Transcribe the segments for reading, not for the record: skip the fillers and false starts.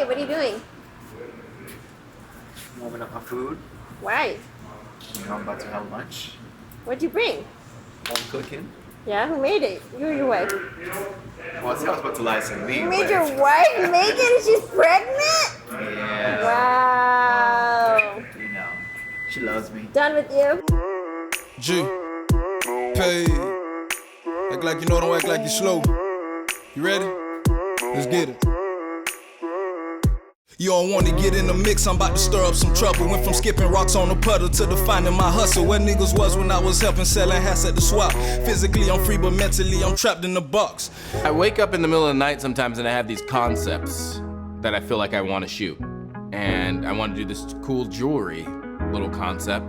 what are you doing? Warming up my food. Why? You know, I'm about to have lunch. What'd you bring? Home cooking. Yeah, who made it? You or your wife? Well, I was about to lie some meat. You made your wife make it and she's pregnant? Yeah. Wow. You know, she loves me. Done with you? G. Pay. Act like you know, don't act like you slow. You ready? Let's get it. You don't want to get in the mix, I'm about to stir up some trouble. Went from skipping rocks on the puddle to defining my hustle. Where niggas was when I was helping selling hats at the swap. Physically I'm free, but mentally I'm trapped in the box. I wake up in the middle of the night sometimes and I have these concepts that I feel like I want to shoot. And I want to do this cool jewelry little concept.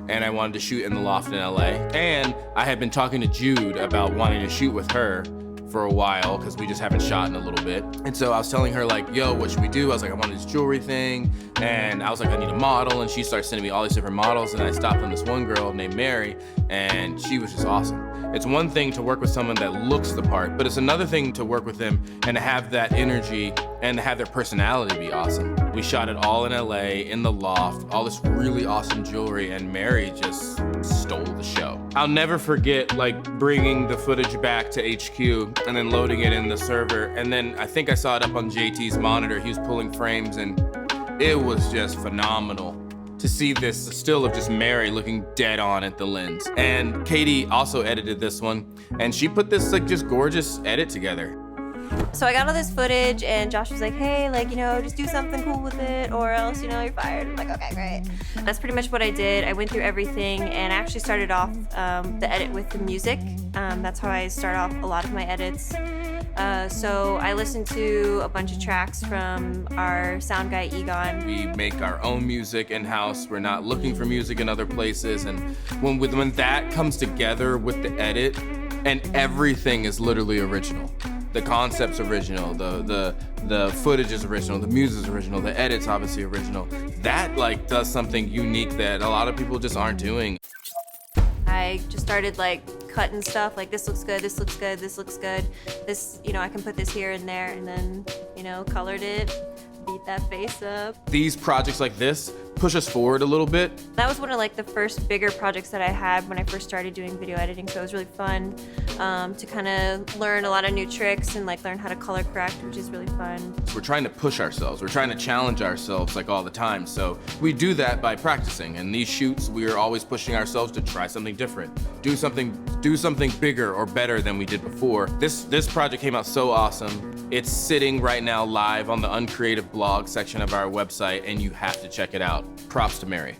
And I wanted to shoot in the loft in LA. And I had been talking to Jude about wanting to shoot with her for a while, because we just haven't shot in a little bit. And so I was telling her like, yo, what should we do? I was like, I want this jewelry thing. And I was like, I need a model. And she started sending me all these different models. And I stopped on this one girl named Mary, and she was just awesome. It's one thing to work with someone that looks the part, but it's another thing to work with them and to have that energy and to have their personality be awesome. We shot it all in LA, in the loft, all this really awesome jewelry, and Mary just stole the show. I'll never forget like bringing the footage back to HQ and then loading it in the server. And then I think I saw it up on JT's monitor. He was pulling frames and it was just phenomenal to see this still of just Mary looking dead on at the lens. And Katie also edited this one, and she put this like just gorgeous edit together. So I got all this footage and Josh was like, hey, like, you know, just do something cool with it or else, you know, you're fired. I'm like, okay, great. That's pretty much what I did. I went through everything and I actually started off the edit with the music. That's how I start off a lot of my edits. So I listened to a bunch of tracks from our sound guy, Egon. We make our own music in-house. We're not looking for music in other places. And when that comes together with the edit, and everything is literally original. The concept's original, the footage is original, the music's original, the edit's obviously original. That like does something unique that a lot of people just aren't doing. I just started like cutting stuff, like this looks good, this looks good, this looks good. This, you know, I can put this here and there, and then, you know, colored it, beat that face up. These projects like this push us forward a little bit. That was one of like the first bigger projects that I had when I first started doing video editing, so it was really fun to kind of learn a lot of new tricks and like learn how to color correct, which is really fun. We're trying to push ourselves. We're trying to challenge ourselves like all the time. So we do that by practicing. And these shoots, we are always pushing ourselves to try something different, do something bigger or better than we did before. This project came out so awesome. It's sitting right now live on the Uncreative blog section of our website, and you have to check it out. Props to Mary.